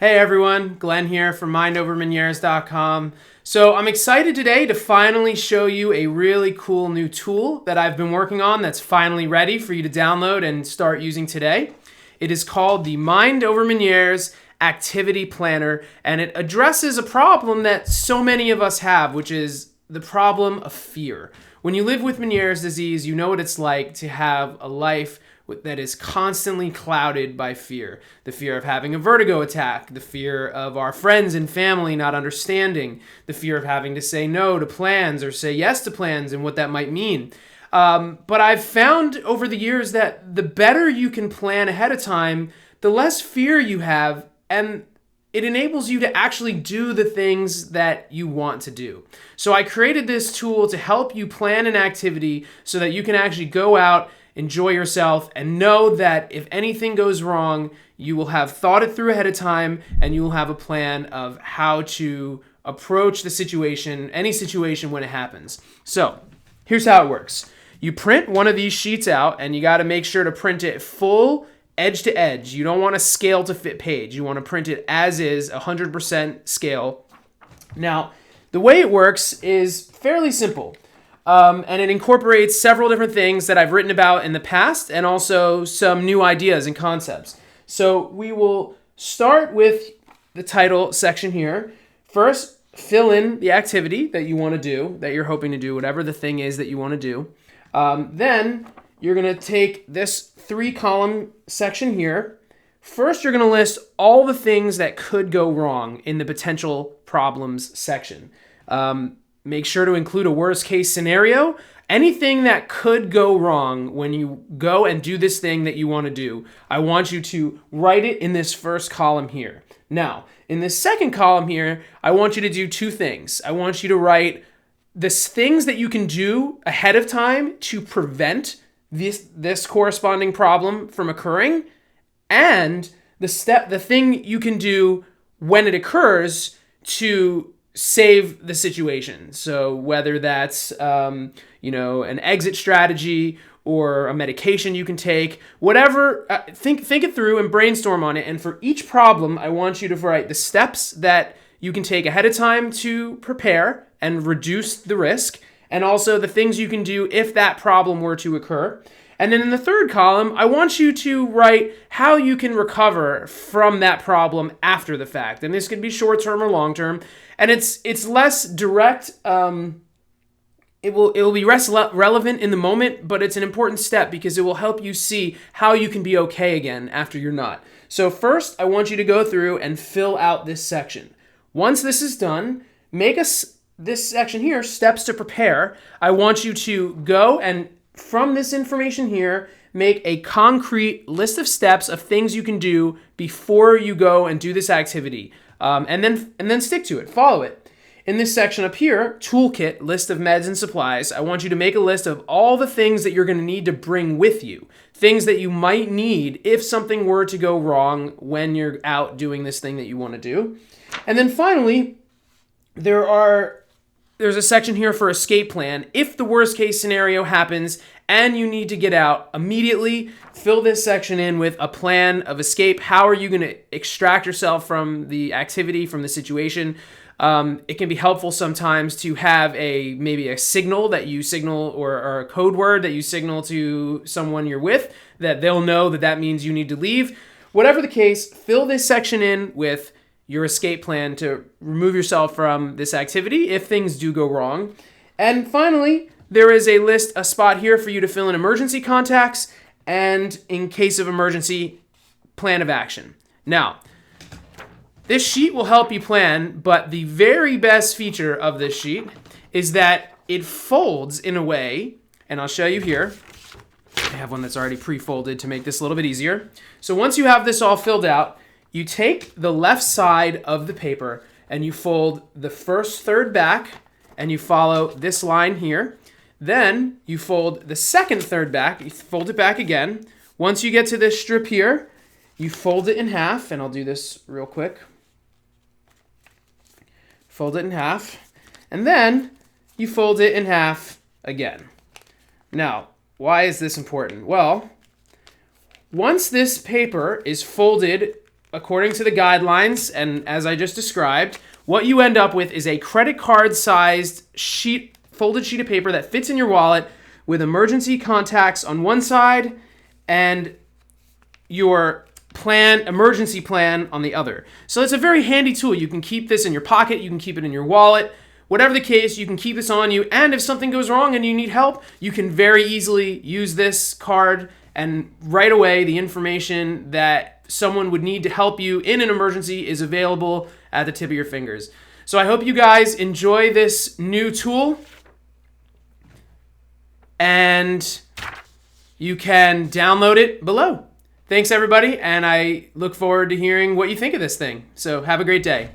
Hey everyone, Glenn here from mindovermenieres.com. So I'm excited today to finally show you a really cool new tool that I've been working on that's finally ready for you to download and start using today. It is called the Mind Over Meniere's Activity Planner, and it addresses a problem that so many of us have, which is the problem of fear. When you live with Meniere's disease, you know what it's like to have a life that is constantly clouded by fear. The fear of having a vertigo attack, the fear of our friends and family not understanding, the fear of having to say no to plans or say yes to plans and what that might mean. But I've found over the years that the better you can plan ahead of time, the less fear you have, and it enables you to actually do the things that you want to do. So I created this tool to help you plan an activity so that you can actually go out, enjoy yourself, and know that if anything goes wrong, you will have thought it through ahead of time and you will have a plan of how to approach the situation, any situation when it happens. So here's how it works. You print one of these sheets out and you got to make sure to print it full edge to edge. You don't want a scale to fit page. You want to print it as is, 100% scale. Now, the way it works is fairly simple. And it incorporates several different things that I've written about in the past and also some new ideas and concepts. So we will start with the title section here. First, fill in the activity that you want to do, that you're hoping to do, whatever the thing is that you want to do. Then you're going to take this 3-column section here. First, you're going to list all the things that could go wrong in the potential problems section. Make sure to include a worst case scenario. Anything that could go wrong when you go and do this thing that you want to do, I want you to write it in this first column here. Now, in this second column here, I want you to do two things. I want you to write the things that you can do ahead of time to prevent this corresponding problem from occurring, and the thing you can do when it occurs to save the situation. So whether that's an exit strategy or a medication you can take, whatever, think it through and brainstorm on it. And for each problem, I want you to write the steps that you can take ahead of time to prepare and reduce the risk, and also the things you can do if that problem were to occur. And then in the third column, I want you to write how you can recover from that problem after the fact. And this could be short-term or long-term. And it's less direct. It will be less relevant in the moment, but it's an important step because it will help you see how you can be okay again after you're not. So first, I want you to go through and fill out this section. Once this is done, make this section here, steps to prepare. I want you to go and from this information here, make a concrete list of steps of things you can do before you go and do this activity, and then stick to it, follow it. In this section up here, toolkit, list of meds and supplies, I want you to make a list of all the things that you're going to need to bring with you, things that you might need if something were to go wrong when you're out doing this thing that you want to do. And then finally, there's a section here for escape plan. If the worst case scenario happens and you need to get out immediately, fill this section in with a plan of escape. How are you going to extract yourself from the activity, from the situation? It can be helpful sometimes to have maybe a signal that you signal or a code word that you signal to someone you're with that they'll know that means you need to leave. Whatever the case, fill this section in with your escape plan to remove yourself from this activity if things do go wrong. And finally, there is a spot here for you to fill in emergency contacts and, in case of emergency, plan of action. Now, this sheet will help you plan, but the very best feature of this sheet is that it folds in a way, and I'll show you here. I have one that's already pre-folded to make this a little bit easier. So once you have this all filled out, you take the left side of the paper and you fold the first third back and you follow this line here. Then you fold the second third back, you fold it back again. Once you get to this strip here, you fold it in half, and I'll do this real quick. Fold it in half, and then you fold it in half again. Now, why is this important? Well, once this paper is folded according to the guidelines, and as I just described, what you end up with is a credit card sized folded sheet of paper that fits in your wallet with emergency contacts on one side and your emergency plan on the other. So it's a very handy tool. You can keep this in your pocket, you can keep it in your wallet. Whatever the case, you can keep this on you, and if something goes wrong and you need help, you can very easily use this card, and right away the information that someone would need to help you in an emergency is available at the tip of your fingers. So I hope you guys enjoy this new tool, and you can download it below. Thanks everybody, and I look forward to hearing what you think of this thing. So have a great day.